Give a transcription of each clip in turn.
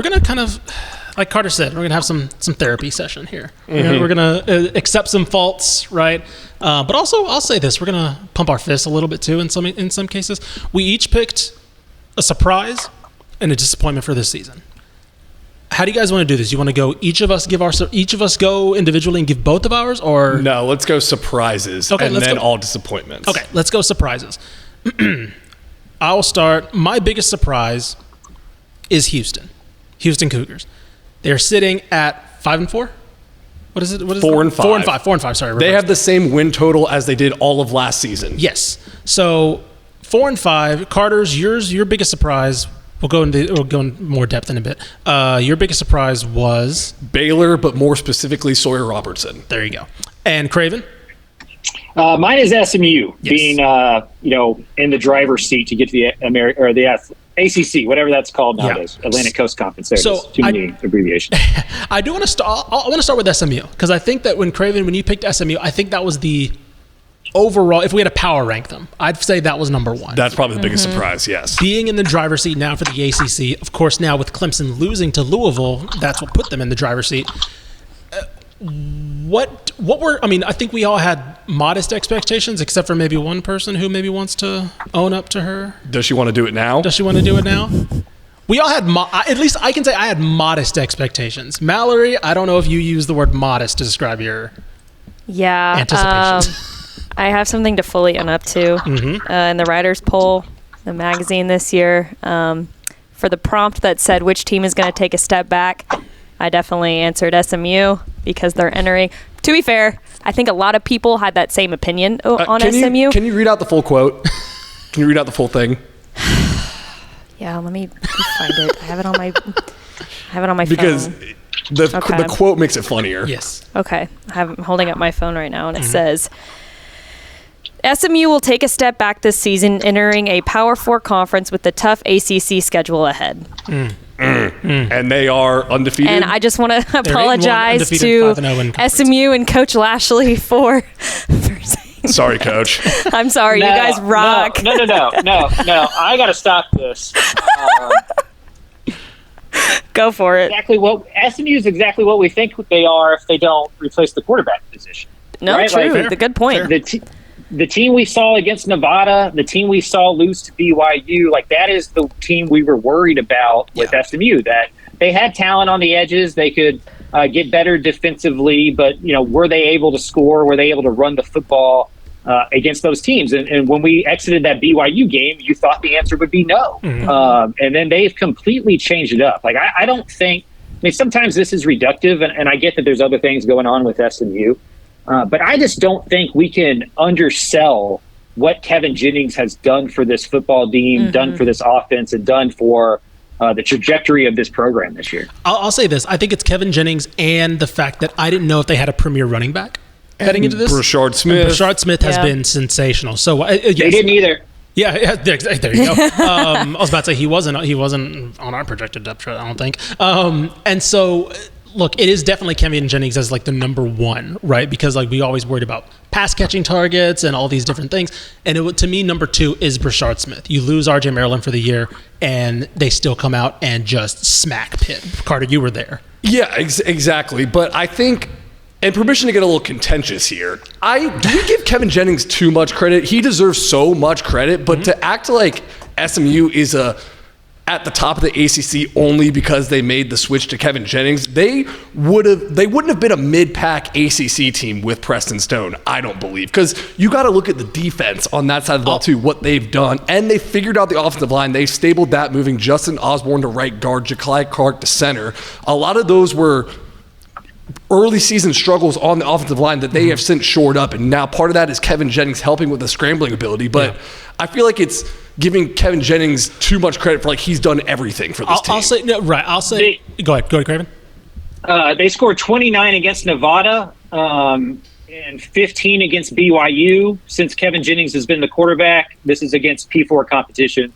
gonna kind of, like Carter said, we're gonna have some therapy session here. We're gonna accept some faults, right? But also, I'll say this: we're gonna pump our fists a little bit too. In some cases, we each picked a surprise and a disappointment for this season. How do you guys want to do this? You want to go each of us go individually and give both of ours, or no? Let's go surprises, and then all disappointments. Okay, let's go surprises. I'll start. My biggest surprise is Houston Cougars. They're sitting at 5-4. What is it? 4-5. 4-5. Sorry, they have the same win total as they did all of last season. Yes. So 4-5. Carter's your biggest surprise. We'll go in more depth in a bit. Your biggest surprise was Baylor, but more specifically Sawyer Robertson. There you go. And Craven? Mine is SMU being in the driver's seat to get to the ACC, whatever that's called nowadays. Atlantic Coast Conference. There so too many abbreviations. I do want to start. I want to start with SMU because I think that when you picked SMU, I think that was the overall. If we had to power rank them, I'd say that was number one. That's probably the biggest surprise. Yes, being in the driver's seat now for the ACC. Of course, now with Clemson losing to Louisville, that's what put them in the driver's seat. I think we all had modest expectations, except for maybe one person who maybe wants to own up to her. Does she want to do it now? We all had, at least I can say I had modest expectations. Mallory, I don't know if you use the word modest to describe your anticipations. I have something to fully own up to. In the writers' poll, the magazine this year, for the prompt that said which team is going to take a step back, I definitely answered SMU because they're entering. To be fair, I think a lot of people had that same opinion on SMU. Can you read out the full quote? Can you read out the full thing? Yeah, let me find it. I have it on my phone. Because the quote makes it funnier. Yes. Okay. I'm holding up my phone right now, and it says, SMU will take a step back this season, entering a Power 4 conference with the tough ACC schedule ahead. And they are undefeated. And I just want to apologize to SMU and Coach Lashley for saying sorry, Coach. I'm sorry. You guys rock. No. I got to stop this. Go for it. SMU is exactly what we think they are if they don't replace the quarterback position. No, right? True. The good point. The team we saw against Nevada, the team we saw lose to BYU, that is the team we were worried about with SMU, that they had talent on the edges. They could get better defensively, but, were they able to score? Were they able to run the football against those teams? And when we exited that BYU game, you thought the answer would be no. And then they've completely changed it up. I don't think – sometimes this is reductive, and I get that there's other things going on with SMU. But I just don't think we can undersell what Kevin Jennings has done for this football team, done for this offense, and done for the trajectory of this program this year. I'll say this. I think it's Kevin Jennings and the fact that I didn't know if they had a premier running back heading into this. Brashard Smith has been sensational. So yes. They didn't either. Yeah, there you go. I was about to say he wasn't on our projected depth chart, I don't think. And so... Look, it is definitely Kevin Jennings as the number one, right? Because we always worried about pass catching targets and all these different things. And to me, number two is Brashard Smith. You lose RJ Maryland for the year, and they still come out and just smack Pitt. Carter, you were there. Yeah, exactly. But I think, and permission to get a little contentious here, do we give Kevin Jennings too much credit? He deserves so much credit, but to act like SMU is at the top of the ACC only because they made the switch to Kevin Jennings, they wouldn't have been a mid-pack ACC team with Preston Stone, I don't believe. Because you got to look at the defense on that side of the ball too, what they've done. And they figured out the offensive line. They stabled that, moving Justin Osborne to right guard, Ja'Kai Clark to center. A lot of those were early season struggles on the offensive line that they have since shored up. And now part of that is Kevin Jennings helping with the scrambling ability. But I feel like it's giving Kevin Jennings too much credit for he's done everything for this team. I'll say go ahead, Craven. They scored 29 against Nevada and 15 against BYU since Kevin Jennings has been the quarterback. This is against P4 competition.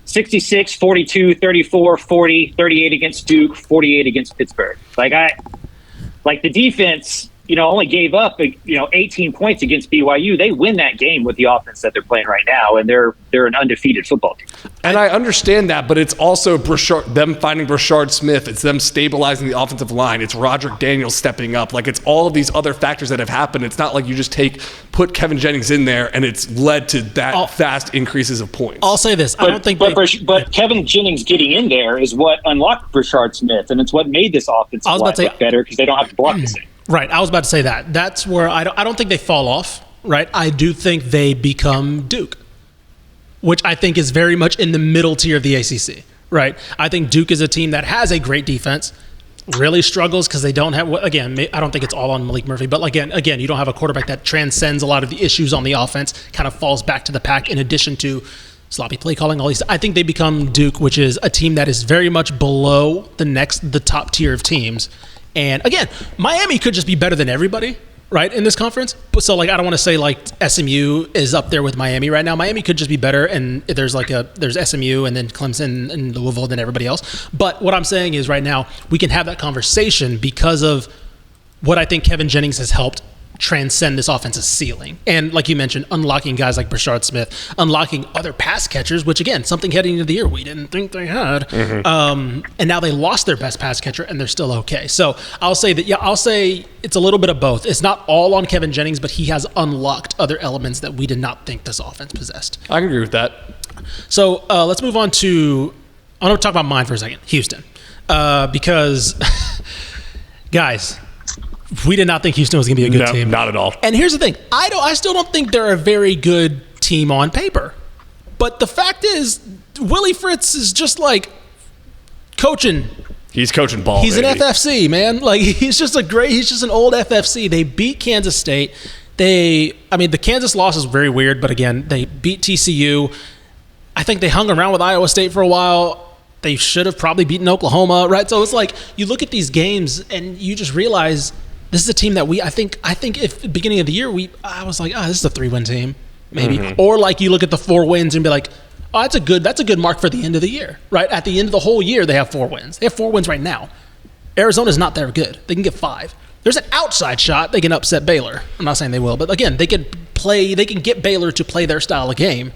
66, 42, 34, 40, 38 against Duke, 48 against Pittsburgh. The defense only gave up 18 points against BYU. They win that game with the offense that they're playing right now, and they're an undefeated football team. And I understand that, but it's also them finding Brashard Smith. It's them stabilizing the offensive line. It's Roderick Daniels stepping up. Like, it's all of these other factors that have happened. It's not like you just put Kevin Jennings in there and it's led to that fast increases of points. I'll say this. I don't think but Kevin Jennings getting in there is what unlocked Brashard Smith, and it's what made this offensive line look better because they don't have to block the same. Right. I was about to say that. That's where I don't think they fall off, right? I do think they become Duke, which I think is very much in the middle tier of the ACC, right? I think Duke is a team that has a great defense, really struggles because they don't have, again, I don't think it's all on Malik Murphy, but again, you don't have a quarterback that transcends a lot of the issues on the offense, kind of falls back to the pack in addition to sloppy play calling, all these. I think they become Duke, which is a team that is very much below the top tier of teams. And again, Miami could just be better than everybody, right, in this conference. So, I don't want to say SMU is up there with Miami right now. Miami could just be better, and there's SMU and then Clemson and Louisville than everybody else. But what I'm saying is right now we can have that conversation because of what I think Kevin Jennings has helped transcend this offensive ceiling. And like you mentioned, unlocking guys like Brashard Smith, unlocking other pass catchers, which again, something heading into the year we didn't think they had. And now they lost their best pass catcher and they're still okay. So I'll say it's a little bit of both. It's not all on Kevin Jennings, but he has unlocked other elements that we did not think this offense possessed. I can agree with that. So let's move on to, I want to talk about mine for a second, Houston. Because guys, we did not think Houston was going to be a good team. Not at all. And here's the thing. I still don't think they're a very good team on paper. But the fact is, Willie Fritz is just coaching. He's coaching ball. He's an FFC, man. He's just an old FFC. They beat Kansas State. The Kansas loss is very weird, but again, they beat TCU. I think they hung around with Iowa State for a while. They should have probably beaten Oklahoma, right? So it's you look at these games and you just realize this is a team that I think if at the beginning of the year I was like, this is a 3-win team, maybe. Mm-hmm. Or you look at the 4 wins and be like, that's a good mark for the end of the year, right? At the end of the whole year, they have 4 wins. They have 4 wins right now. Arizona's not that good. They can get 5. There's an outside shot they can upset Baylor. I'm not saying they will, but again, they can get Baylor to play their style of game.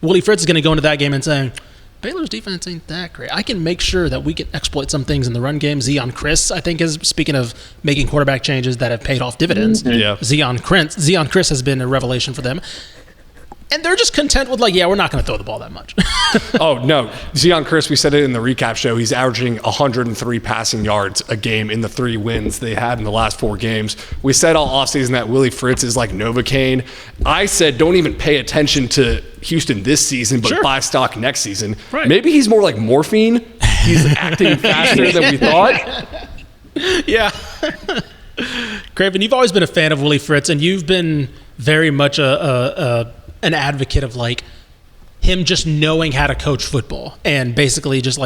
Willie Fritz is going to go into that game and say, Baylor's defense ain't that great. I can make sure that we can exploit some things in the run game. Zion Chris, I think, is, speaking of making quarterback changes that have paid off dividends. Yeah. Zion Chris has been a revelation for them. And they're just content with we're not going to throw the ball that much. Oh, no. Zion Chris, we said it in the recap show, he's averaging 103 passing yards a game in the 3 wins they had in the last 4 games. We said all offseason that Willie Fritz is like Novocaine. I said don't even pay attention to Houston this season, but buy stock next season. Right. Maybe he's more like morphine. He's acting faster than we thought. Yeah. Craven, you've always been a fan of Willie Fritz, and you've been very much an advocate of him just knowing how to coach football and basically just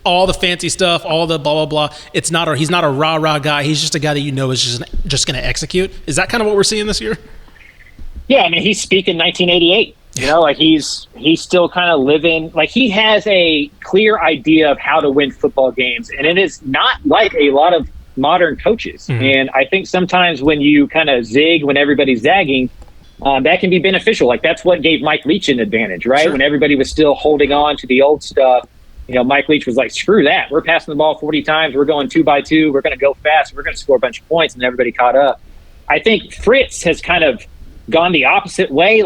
all the fancy stuff, all the blah, blah, blah. He's not a rah-rah guy. He's just a guy that is just going to execute. Is that kind of what we're seeing this year? Yeah, he's speaking 1988. He's still kind of living, he has a clear idea of how to win football games. And it is not like a lot of modern coaches. Mm-hmm. And I think sometimes when you kind of zig when everybody's zagging, that can be beneficial. That's what gave Mike Leach an advantage, right? Sure. When everybody was still holding on to the old stuff, Mike Leach was like, screw that. We're passing the ball 40 times. We're going 2 by 2. We're going to go fast. We're going to score a bunch of points. And everybody caught up. I think Fritz has kind of gone the opposite way.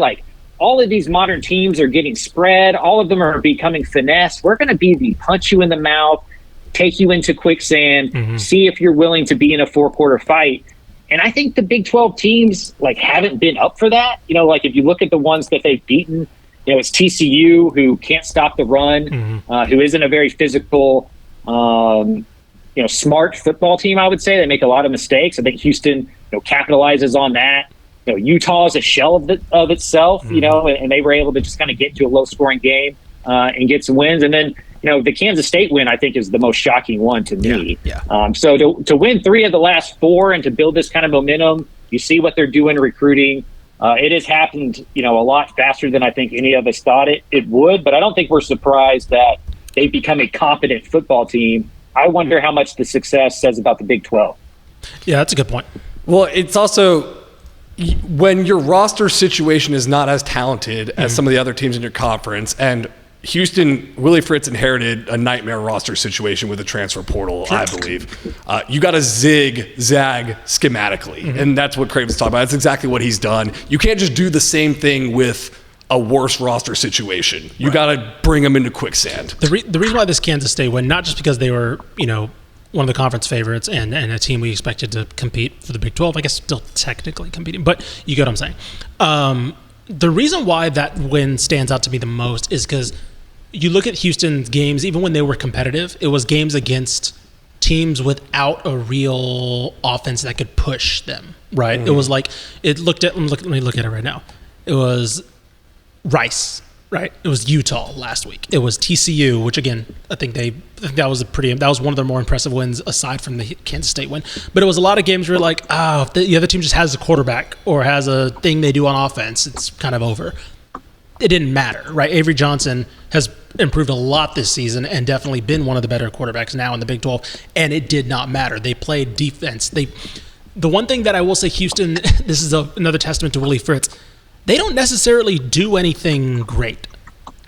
All of these modern teams are getting spread. All of them are becoming finesse. We're going to be the punch you in the mouth, take you into quicksand, see if you're willing to be in a 4-quarter fight. And I think the Big 12 teams haven't been up for that. If you look at the ones that they've beaten, it's TCU, who can't stop the run, who isn't a very physical, smart football team. I would say they make a lot of mistakes. I think Houston, capitalizes on that. Utah is a shell of itself, and they were able to just kind of get into a low-scoring game and get some wins. And then, the Kansas State win, I think, is the most shocking one to me. Yeah. So to win 3 of the last 4 and to build this kind of momentum, you see what they're doing recruiting. It has happened, a lot faster than I think any of us thought it would. But I don't think we're surprised that they've become a competent football team. I wonder how much the success says about the Big 12. Yeah, that's a good point. Well, it's also when your roster situation is not as talented as some of the other teams in your conference, and Houston, Willie Fritz inherited a nightmare roster situation with the transfer portal, I believe. You got to zag schematically, and that's what Craven's talking about. That's exactly what he's done. You can't just do the same thing with a worse roster situation. You got to bring them into quicksand. The reason why this Kansas State win, not just because they were, one of the conference favorites and a team we expected to compete for the Big 12, I guess still technically competing, but you get what I'm saying. The reason why that win stands out to me the most is because you look at Houston's games, even when they were competitive, it was games against teams without a real offense that could push them, right? It was like, let me look at it right now. It was Rice, right? It was Utah last week. It was TCU, which again, I think that was one of their more impressive wins aside from the Kansas State win. But it was a lot of games where like, if the other team just has a quarterback or has a thing they do on offense, it's kind of over. It didn't matter, right? Avery Johnson has improved a lot this season and definitely been one of the better quarterbacks now in the Big 12, and it did not matter. They played defense. The one thing that I will say, Houston, this is another testament to Willie Fritz, they don't necessarily do anything great,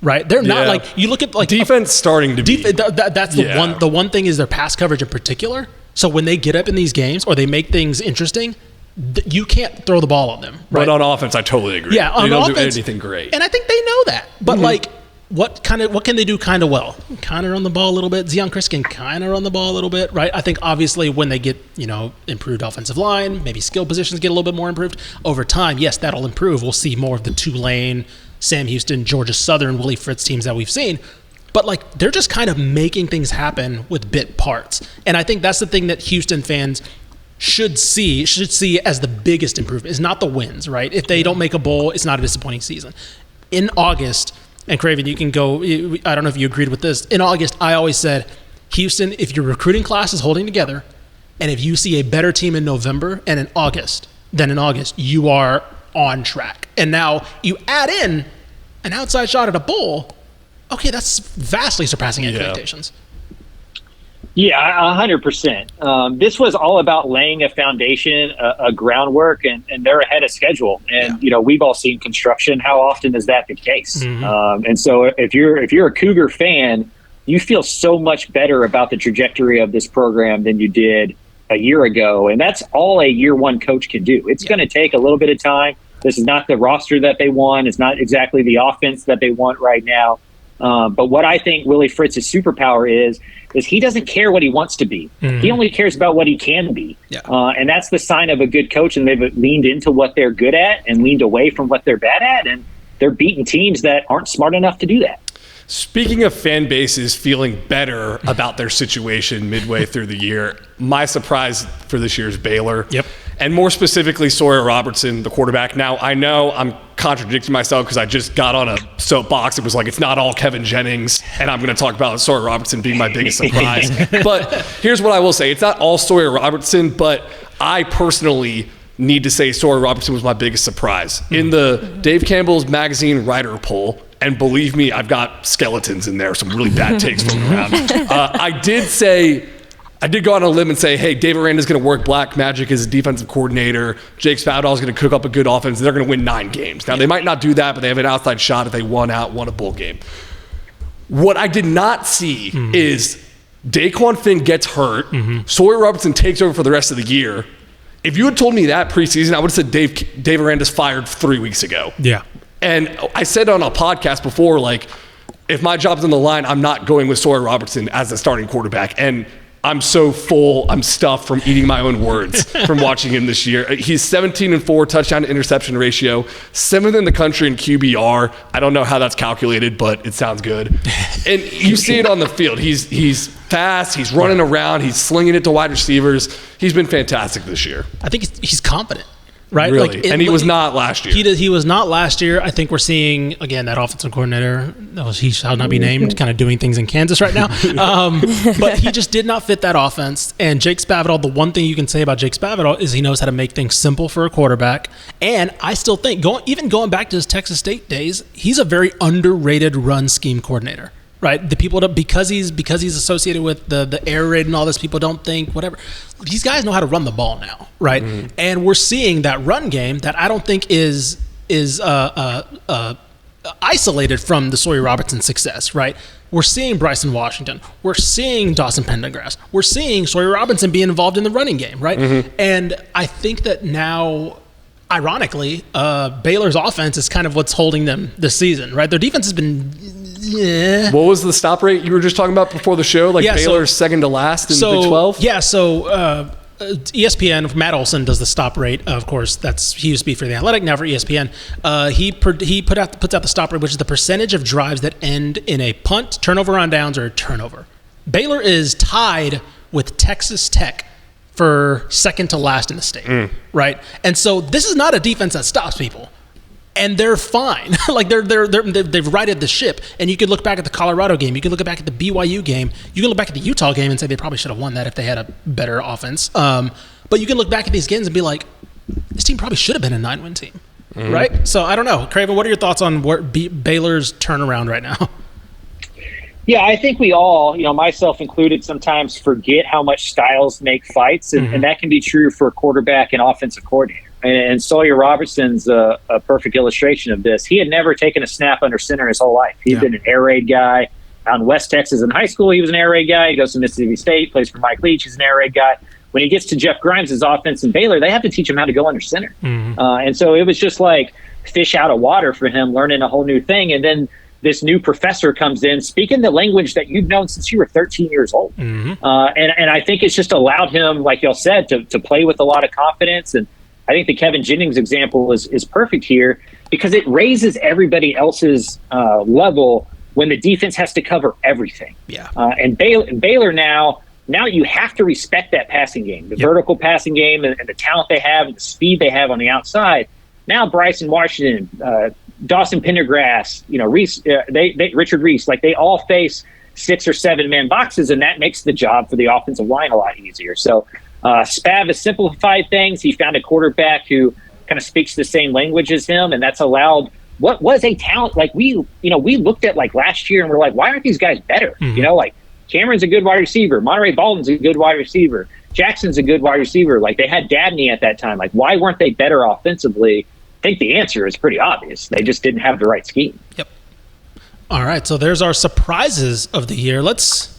right? They're not like, you look at like defense starting to be. That's the one. The one thing is their pass coverage in particular. So when they get up in these games or they make things interesting, you can't throw the ball on them. Right? But on offense, I totally agree. Yeah, they don't offense, do anything great. And I think they know that. But like, what can they do kind of well? Kind of run the ball a little bit. Zion Chris can kind of run the ball a little bit, right? I think obviously when they get, improved offensive line, maybe skill positions get a little bit more improved over time. Yes, that'll improve. We'll see more of the Tulane, Sam Houston, Georgia Southern, Willie Fritz teams that we've seen. But like, they're just kind of making things happen with bit parts. And I think that's the thing that Houston fans should see as the biggest improvement is not the wins, right? If they don't make a bowl, it's not a disappointing season. In August, and Craven, you can go, I don't know if you agreed with this. In August, I always said, Houston, if your recruiting class is holding together, and if you see a better team in November and in August than in August, you are on track. And now you add in an outside shot at a bowl, okay, that's vastly surpassing expectations. Yeah, 100%. This was all about laying a foundation, a groundwork, and they're ahead of schedule. And we've all seen construction. How often is that the case? And so if you're a Cougar fan, you feel so much better about the trajectory of this program than you did a year ago. And that's all a year one coach can do. It's going to take a little bit of time. This is not the roster that they want. It's not exactly the offense that they want right now. But what I think Willie Fritz's superpower is he doesn't care what he wants to be. He only cares about what he can be. And that's the sign of a good coach. And they've leaned into what they're good at and leaned away from what they're bad at. And they're beating teams that aren't smart enough to do that. Speaking of fan bases feeling better about their situation midway through the year, my surprise for this year is Baylor. And more specifically, Sawyer Robertson, the quarterback. Now, I know I'm contradicting myself because I just got on a soapbox. It was like, it's not all Kevin Jennings, and I'm going to talk about Sawyer Robertson being my biggest surprise. But here's what I will say. It's not all Sawyer Robertson, but I personally need to say Sawyer Robertson was my biggest surprise. In the Dave Campbell's magazine writer poll, and believe me, I've got skeletons in there, some really bad takes floating around. I did go on a limb and say, hey, Dave Aranda's going to work black magic as a defensive coordinator. Jake Spavital's going to cook up a good offense. They're going to win 9 games. Now, they might not do that, but they have an outside shot if they won a bowl game. What I did not see is Daquan Finn gets hurt. Sawyer Robertson takes over for the rest of the year. If you had told me that preseason, I would have said Dave Aranda's fired 3 weeks ago. And I said on a podcast before, like, if my job's on the line, I'm not going with Sawyer Robertson as the starting quarterback. And I'm so full, I'm stuffed from eating my own words from watching him this year. He's 17-4 touchdown to interception ratio, 7th in the country in QBR. I don't know how that's calculated, but it sounds good. And you see it on the field. He's fast, he's running around, he's slinging it to wide receivers. He's been fantastic this year. I think he's confident. Right, really, and he was not last year. He was not last year. I think we're seeing again that offensive coordinator. He shall not be named, kind of doing things in Kansas right now. But he just did not fit that offense. And Jake Spavital, the one thing you can say about Jake Spavital is he knows how to make things simple for a quarterback. And I still think going back to his Texas State days, he's a very underrated run scheme coordinator. right? The people don't, because he's associated with the air raid and all this. People don't think whatever. These guys know how to run the ball now, right? And we're seeing that run game that I don't think is isolated from the Sawyer Robertson success, right? We're seeing Bryson Washington. We're seeing Dawson Pendergrass. We're seeing Sawyer Robinson being involved in the running game, right? And I think that now, ironically, Baylor's offense is kind of what's holding them this season, right? Their defense has been, What was the stop rate you were just talking about before the show? Baylor's second to last in Big 12? Yeah, so ESPN, Matt Olson does the stop rate. Of course, he used to be for The Athletic, now for ESPN. He puts out the stop rate, which is the percentage of drives that end in a punt, turnover on downs, or a turnover. Baylor is tied with Texas Tech for second to last in the state, right? And so this is not a defense that stops people. And they're fine. They've righted the ship. And you could look back at the Colorado game. You could look back at the BYU game. You can look back at the Utah game and say they probably should have won that if they had a better offense. But you can look back at these games and be like, this team probably should have been a 9-win team, right? So I don't know. Craven, what are your thoughts on Baylor's turnaround right now? Yeah, I think we all, myself included, sometimes forget how much styles make fights. And that can be true for a quarterback and offensive coordinator. And Sawyer Robertson's a perfect illustration of this. He had never taken a snap under center his whole life. He'd been an air raid guy. Out in West Texas in high school, he was an air raid guy. He goes to Mississippi State, plays for Mike Leach. He's an air raid guy. When he gets to Jeff Grimes' offense in Baylor, they have to teach him how to go under center. And so it was just like fish out of water for him, learning a whole new thing. And then this new professor comes in, speaking the language that you've known since you were 13 years old. And I think it's just allowed him, like y'all said, to play with a lot of confidence. And I think the Kevin Jennings example is perfect here because it raises everybody else's level when the defense has to cover everything. And Baylor now you have to respect that passing game, the vertical passing game, and the talent they have and the speed they have on the outside. Now Bryson Washington, Dawson Pendergrass, Reese, Richard Reese, they all face 6 or 7 man boxes, and that makes the job for the offensive line a lot easier. So Spav has simplified things. He found a quarterback who kind of speaks the same language as him, and that's allowed what was a talent. We looked at last year and we're like, why aren't these guys better? Cameron's a good wide receiver. Monterey Baldwin's a good wide receiver. Jackson's a good wide receiver. They had Dabney at that time. Why weren't they better offensively? I think the answer is pretty obvious. They just didn't have the right scheme. Yep. All right, so there's our surprises of the year. Let's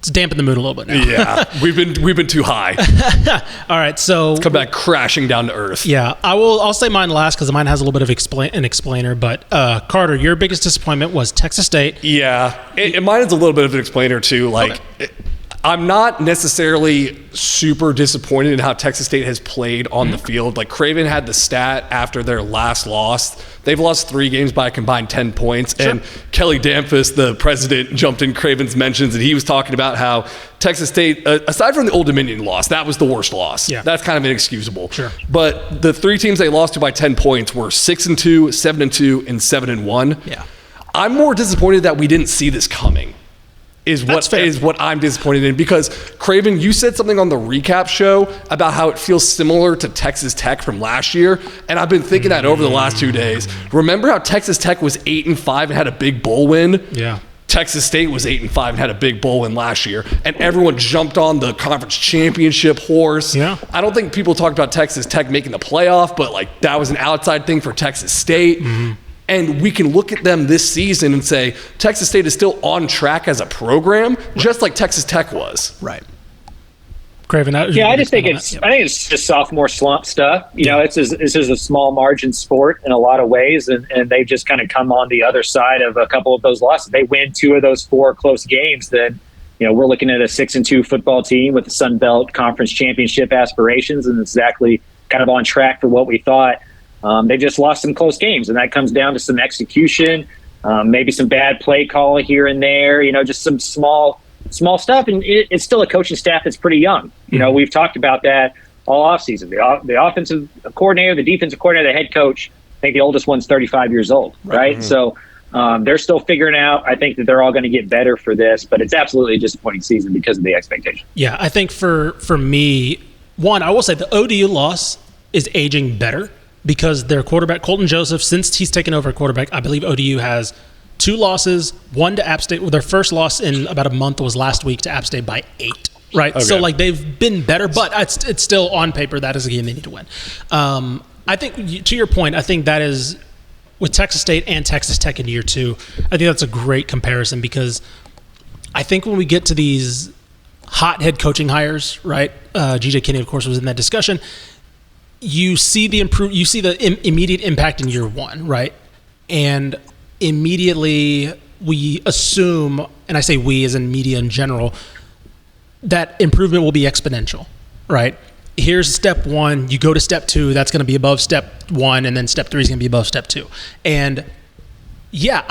dampen the mood a little bit now. Yeah, we've been too high. All right, so let's come back crashing down to earth. Yeah, I'll say mine last because mine has a little bit of an explainer. But Carter, your biggest disappointment was Texas State. Yeah, and mine is a little bit of an explainer too. I'm not necessarily super disappointed in how Texas State has played on the field. Craven had the stat after their last loss. They've lost 3 games by a combined 10 points. Sure. And Kelly Damphus, the president, jumped in Craven's mentions, and he was talking about how Texas State, aside from the Old Dominion loss, that was the worst loss. Yeah. That's kind of inexcusable. Sure. But the 3 teams they lost to by 10 points were 6-2, 7-2, and 7-1. Yeah. I'm more disappointed that we didn't see this coming. Is what I'm disappointed in, because Craven, you said something on the recap show about how it feels similar to Texas Tech from last year, and I've been thinking that over the last 2 days. Remember how Texas Tech was 8-5 and had a big bowl win? Yeah. Texas State was 8-5 and had a big bowl win last year, and everyone jumped on the conference championship horse. Yeah. I don't think people talked about Texas Tech making the playoff, but that was an outside thing for Texas State. And we can look at them this season and say Texas State is still on track as a program, just like Texas Tech was. Right. Craven, I just think it's just sophomore slump stuff. It's just a small margin sport in a lot of ways, and they've just kind of come on the other side of a couple of those losses. They win 2 of those 4 close games. Then we're looking at a 6-2 football team with the Sun Belt Conference Championship aspirations, and exactly kind of on track for what we thought. They just lost some close games, and that comes down to some execution, maybe some bad play call here and there, just some small stuff. And it's still a coaching staff that's pretty young. We've talked about that all offseason. The offensive coordinator, the defensive coordinator, the head coach, I think the oldest one's 35 years old, right? So they're still figuring out. I think that they're all going to get better for this, but it's absolutely a disappointing season because of the expectation. Yeah, I think for me, one, I will say the ODU loss is aging better, because their quarterback, Colton Joseph, since he's taken over quarterback, I believe ODU has 2 losses, 1 to App State. Well, their first loss in about a month was last week to App State by 8. Right. Okay. So like they've been better, but it's still on paper that is a game they need to win. I think to your point, I think that is with Texas State and Texas Tech in year 2. I think that's a great comparison because I think when we get to these hot head coaching hires, right? GJ Kinney, of course, was in that discussion. You see the immediate impact in year 1, right? And immediately we assume, and I say we as in media in general, that improvement will be exponential, right? Here's step 1, you go to step 2, that's going to be above step 1, and then step 3 is going to be above step 2. And yeah,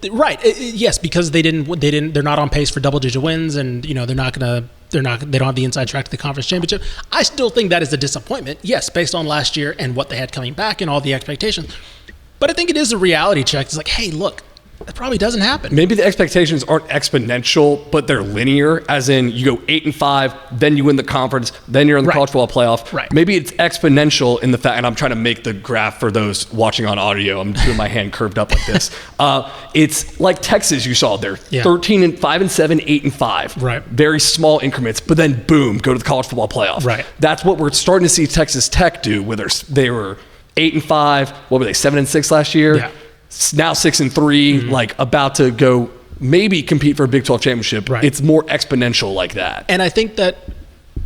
yes, because they're not on pace for double-digit wins, and they don't have the inside track to the conference championship. I still think that is a disappointment, yes, based on last year and what they had coming back and all the expectations. But I think it is a reality check. It's like, hey, look, that probably doesn't happen. Maybe the expectations aren't exponential, but they're linear, as in you go 8-5, then you win the conference, then you're in the college football playoff. Right. Maybe it's exponential in the fact, and I'm trying to make the graph for those watching on audio. I'm doing my hand curved up like this. It's like Texas you saw there, 13-5-7, 8-5. Right. Very small increments, but then boom, go to the college football playoff. Right. That's what we're starting to see Texas Tech do, where they were 8-5. What were they, 7-6 last year? Yeah. Now 6-3, like about to go maybe compete for a Big 12 championship. Right. It's more exponential like that. And I think that,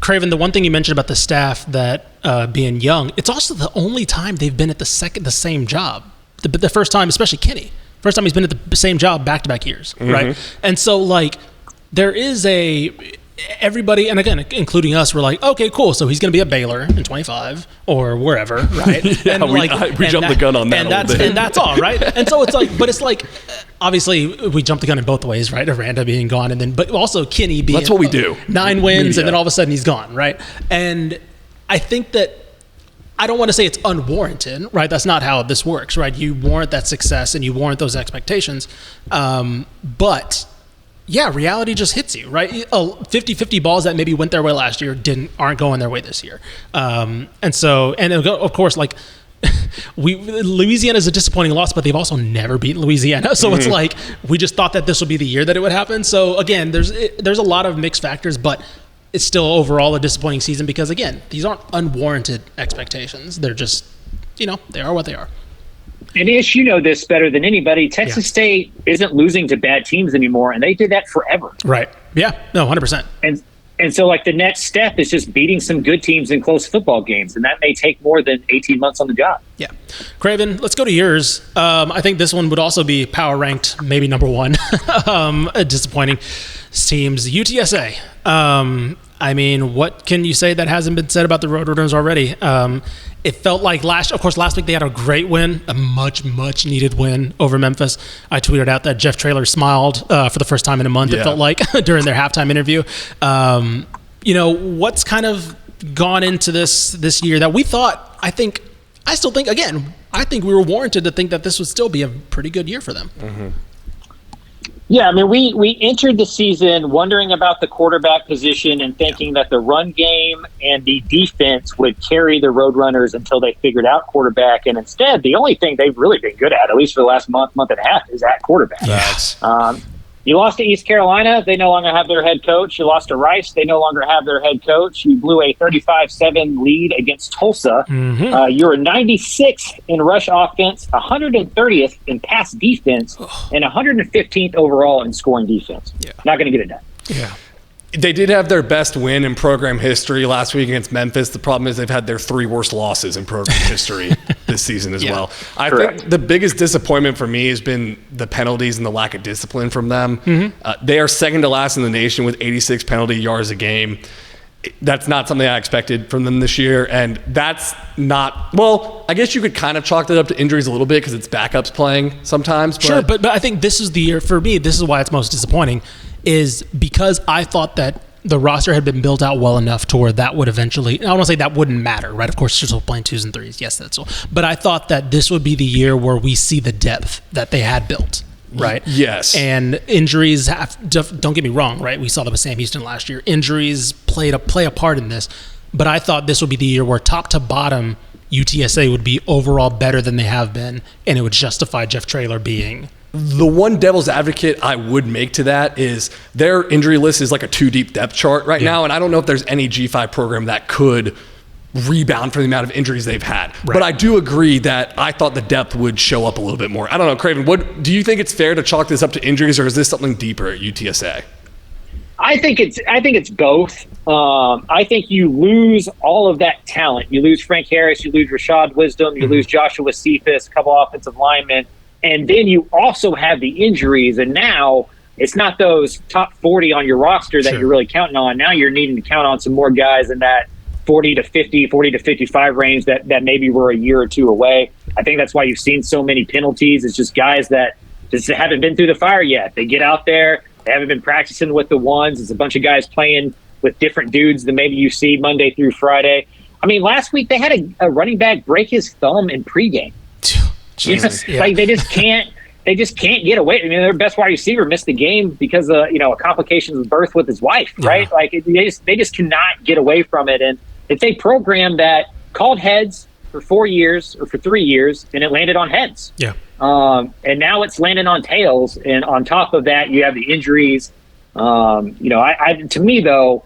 Craven, the one thing you mentioned about the staff that being young, it's also the only time they've been at the same job. The first time, especially Kenny, first time he's been at the same job back-to-back years, right? And so, like, there is everybody, and again, including us, we're like, okay, cool. So he's going to be at Baylor in 25 or wherever, right? Yeah, and we jumped the gun on that. And that's all, right? And so it's like, but it's like, obviously, we jumped the gun in both ways, right? Aranda being gone, and then, but also Kenny being. That's what we do. 9 wins, and then all of a sudden he's gone, right? And I think that. I don't want to say it's unwarranted, right? That's not how this works, right? You warrant that success and you warrant those expectations, but. Yeah, reality just hits you, right? 50-50 balls that maybe went their way last year aren't going their way this year. And of course, like Louisiana is a disappointing loss, but they've also never beaten Louisiana. So it's like we just thought that this would be the year that it would happen. So again, there's a lot of mixed factors, but it's still overall a disappointing season because again, these aren't unwarranted expectations. They're just, they are what they are. And Ish, you know this better than anybody. Texas State isn't losing to bad teams anymore, and they did that forever. Right. Yeah. No, 100%. And so, like, the next step is just beating some good teams in close football games, and that may take more than 18 months on the job. Yeah. Craven, let's go to yours. I think this one would also be power ranked, maybe number 1. Disappointing teams. UTSA. I mean, what can you say that hasn't been said about the Roadrunners already? It felt like last week they had a great win, a much needed win over Memphis. I tweeted out that Jeff Traylor smiled for the first time in a month. Yeah. It felt like during their halftime interview. What's kind of gone into this year that we thought? I still think we were warranted to think that this would still be a pretty good year for them. Mm-hmm. Yeah, I mean, we entered the season wondering about the quarterback position and thinking that the run game and the defense would carry the Roadrunners until they figured out quarterback. And instead, the only thing they've really been good at least for the last month and a half, is at quarterback. Yes. You lost to East Carolina. They no longer have their head coach. You lost to Rice. They no longer have their head coach. You blew a 35-7 lead against Tulsa. Mm-hmm. You're 96th in rush offense, 130th in pass defense, and 115th overall in scoring defense. Yeah. Not going to get it done. Yeah. They did have their best win in program history last week against Memphis. The problem is they've had their 3 worst losses in program history this season as well. I think the biggest disappointment for me has been the penalties and the lack of discipline from them. Mm-hmm. They are second to last in the nation with 86 penalty yards a game. That's not something I expected from them this year. And that's not, well, I guess you could kind of chalk that up to injuries a little bit because it's backups playing sometimes. But sure, but I think this is the year, for me, this is why it's most disappointing, is because I thought that the roster had been built out well enough to where that would eventually, I don't want to say that wouldn't matter, right? Of course, you're still playing 2s and 3s. Yes, that's all. But I thought that this would be the year where we see the depth that they had built, right? Yes. And injuries don't get me wrong, right? We saw that with Sam Houston last year. Injuries play a part in this. But I thought this would be the year where top to bottom, UTSA would be overall better than they have been, and it would justify Jeff Traylor being The one devil's advocate I would make to that is their injury list is like a 2-deep depth chart right now, and I don't know if there's any G5 program that could rebound from the amount of injuries they've had. Right. But I do agree that I thought the depth would show up a little bit more. I don't know, Craven, what do you think it's fair to chalk this up to injuries, or is this something deeper at UTSA? I think it's both. I think you lose all of that talent. You lose Frank Harris, you lose Rashad Wisdom, you lose Joshua Cephas, a couple offensive linemen, and then you also have the injuries. And now it's not those top 40 on your roster that you're really counting on. Now you're needing to count on some more guys in that 40 to 50, 40 to 55 range that maybe were a year or two away. I think that's why you've seen so many penalties. It's just guys that just haven't been through the fire yet. They get out there. They haven't been practicing with the ones. It's a bunch of guys playing with different dudes than maybe you see Monday through Friday. I mean, last week they had a running back break his thumb in pregame. Jesus. Like they just can't get away. I mean, their best wide receiver missed the game because of a complications of birth with his wife, right? Like they just cannot get away from it. And if they program that called heads for 4 years or for 3 years, and it landed on heads. Yeah. And now it's landing on tails, and on top of that, you have the injuries. To me though,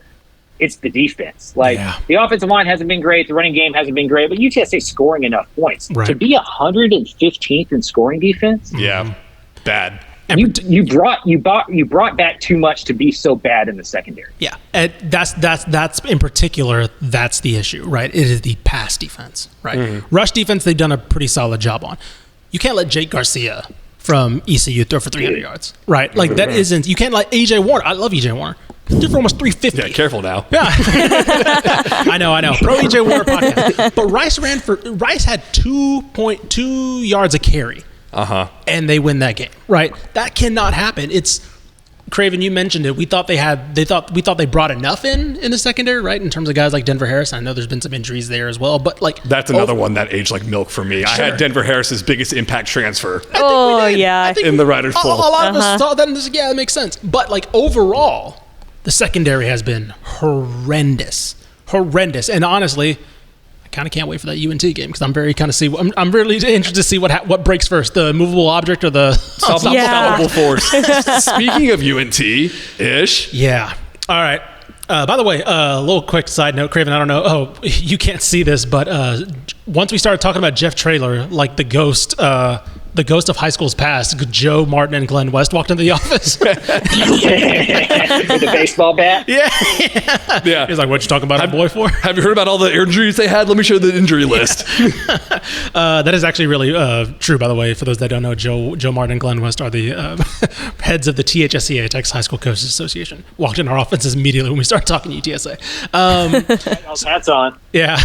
it's the defense. Like the offensive line hasn't been great, the running game hasn't been great, but UTSA is scoring enough points to be 115th in scoring defense. Yeah, bad. You brought back too much to be so bad in the secondary. Yeah, and that's in particular, that's the issue, right? It is the pass defense, right? Mm-hmm. Rush defense, they've done a pretty solid job on. You can't let Jake Garcia from ECU throw for 300 yards, right? Like that isn't. You can't let AJ Warner. I love AJ Warner. Threw for almost 350. Yeah, careful now. Yeah, I know. Pro AJ Warner podcast. But Rice had 2.2 yards a carry. And they win that game, right? That cannot happen. It's Craven, you mentioned it. We thought they brought enough in the secondary, right? In terms of guys like Denver Harris. I know there's been some injuries there as well, but like that's another one that aged like milk for me. Sure. I had Denver Harris's biggest impact transfer. In the Riders poll. A lot of us saw that and this, that makes sense. But like overall, the secondary has been horrendous. And honestly, kind of can't wait for that UNT game because I'm really interested to see what breaks first, the movable object or the unstoppable force. Speaking of UNT-ish. Yeah. All right. By the way, a little quick side note, Craven, I don't know. Oh, you can't see this, but once we started talking about Jeff Traylor, like the ghost of high school's past, Joe Martin and Glenn West walked into the office. With a baseball bat? Yeah. He's like, what you talking about our boy for? Have you heard about all the injuries they had? Let me show you the injury list. That is actually really true, by the way. For those that don't know, Joe Martin and Glenn West are the heads of the THSCA, Texas High School Coaches Association. Walked into our offices immediately when we started talking UTSA. Hats on. Yeah.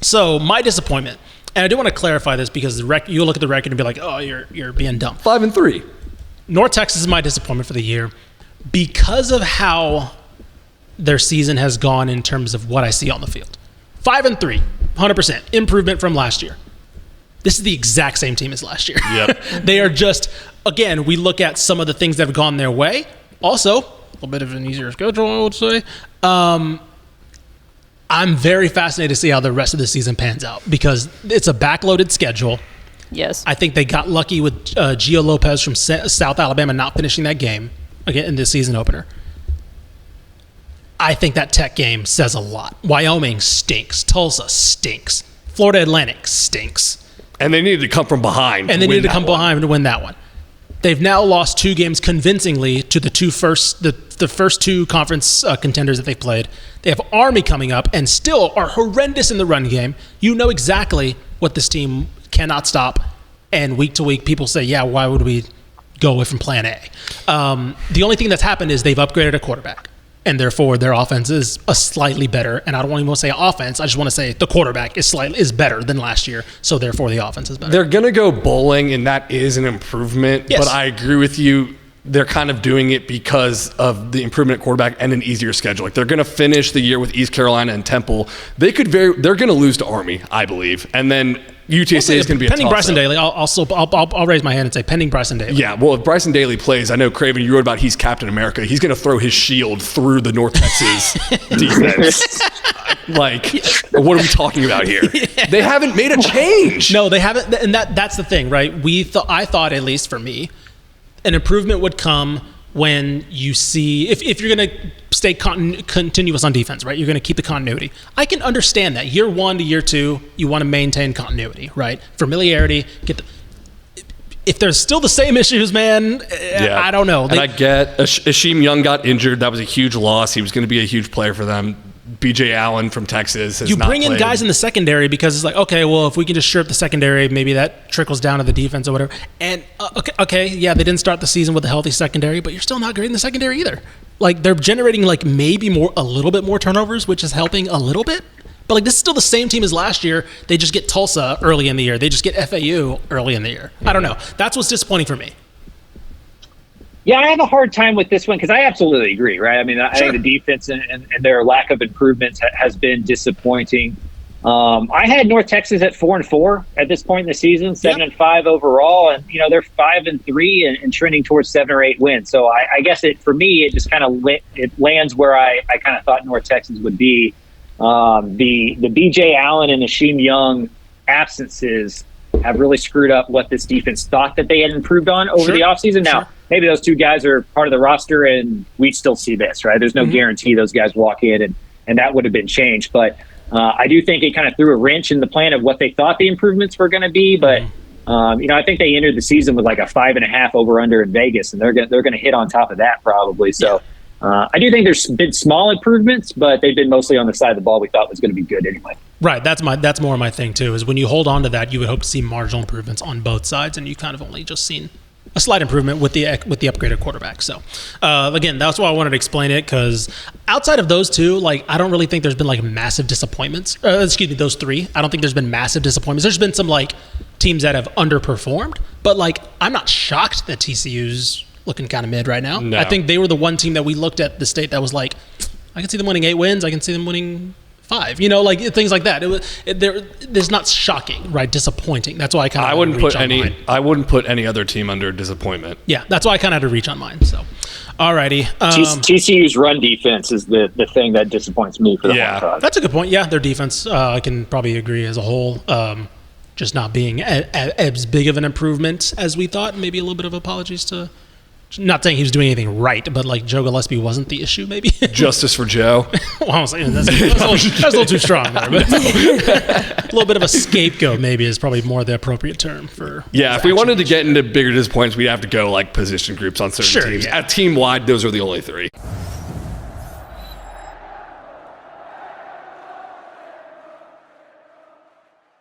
So my disappointment, and I do want to clarify this because you'll look at the record and be like, oh, you're being dumb. 5-3. North Texas is my disappointment for the year because of how their season has gone in terms of what I see on the field. 5-3, 100% improvement from last year. This is the exact same team as last year. Yep. They are just, again, we look at some of the things that have gone their way. Also, a little bit of an easier schedule, I would say. I'm very fascinated to see how the rest of the season pans out because it's a backloaded schedule. Yes. I think they got lucky with Gio Lopez from South Alabama not finishing that game again in this season opener. I think that Tech game says a lot. Wyoming stinks. Tulsa stinks. Florida Atlantic stinks. And they needed to come from behind. And they needed to come behind to win that one. They've now lost 2 games convincingly to the first 2 conference contenders that they've played. They have Army coming up and still are horrendous in the run game. You know exactly what this team cannot stop. And week to week, people say, yeah, why would we go away from plan A? The only thing that's happened is they've upgraded a quarterback. And therefore, their offense is a slightly better. And I don't even want to say offense. I just want to say the quarterback is better than last year. So therefore, the offense is better. They're going to go bowling, and that is an improvement. Yes. But I agree with you. They're kind of doing it because of the improvement at quarterback and an easier schedule. Like they're going to finish the year with East Carolina and Temple. They're going to lose to Army, I believe, and then UTSA is going to be pending Bryson Daly. I'll raise my hand and say pending Bryson Daly. Yeah, well, if Bryson Daly plays, I know Craven, you wrote about he's Captain America. He's going to throw his shield through the North Texas defense. Like, what are we talking about here? They haven't made a change. No, they haven't, and that's the thing, right? I thought, at least for me, an improvement would come when you see if you're going to stay continuous on defense, right? You're going to keep the continuity. I can understand that. Year 1 to year 2, you want to maintain continuity, right? Familiarity. If there's still the same issues, man, I don't know. And I get Ashim Young got injured. That was a huge loss. He was going to be a huge player for them. BJ Allen from Texas has you not bring in played. guys in the secondary because it's like, okay, well, if we can just shore up the secondary, maybe that trickles down to the defense or whatever. And okay, yeah, they didn't start the season with a healthy secondary, but you're still not great in the secondary either. Like, they're generating like maybe a little bit more turnovers, which is helping a little bit. But like, this is still the same team as last year. They just get Tulsa early in the year. They just get FAU early in the year. I don't know. That's what's disappointing for me. Yeah, I have a hard time with this one because I absolutely agree, right? I mean, I think the defense and their lack of improvements has been disappointing. I had North Texas at 4-4 at this point in the season, 7-5 overall, and they're 5-3 and trending towards 7 or 8 wins. So I guess for me, it just kind of it lands where I kind of thought North Texas would be. The BJ Allen and Ashim Young absences have really screwed up what this defense thought that they had improved on over the offseason. Now, maybe those two guys are part of the roster and we'd still see this, right? There's no guarantee those guys walk in and that would have been changed. But I do think it kind of threw a wrench in the plan of what they thought the improvements were going to be. But, I think they entered the season with like a 5.5 over-under in Vegas, and they're going to hit on top of that probably. So I do think there's been small improvements, but they've been mostly on the side of the ball we thought was going to be good anyway. Right, that's more my thing too. Is when you hold on to that, you would hope to see marginal improvements on both sides, and you kind of only just seen a slight improvement with the upgraded quarterback. So again, that's why I wanted to explain it, because outside of those two, like, I don't really think there's been like massive disappointments. Those three. I don't think there's been massive disappointments. There's been some like teams that have underperformed, but like, I'm not shocked that TCU's looking kind of mid right now. No. I think they were the one team that we looked at the state that was like, I can see them winning 8 wins. I can see them winning 5. Like things like that. There's not shocking, right? Disappointing. That's why I kind of I wouldn't put any other team under disappointment. Yeah, that's why I kind of had to reach on mine. So, alrighty. TCU's run defense is the thing that disappoints me for the whole time. That's a good point. Yeah, their defense, I can probably agree as a whole. Just not being as big of an improvement as we thought. Maybe a little bit of apologies to. Not saying he was doing anything right, but like Joe Gillespie wasn't the issue, maybe. Justice for Joe. Well, I was saying that's a little too strong there, but a little bit of a scapegoat maybe is probably more the appropriate term for. Yeah, if we wanted to get into bigger disappointments, we'd have to go like position groups on certain teams. Yeah. At team wide, those are the only 3.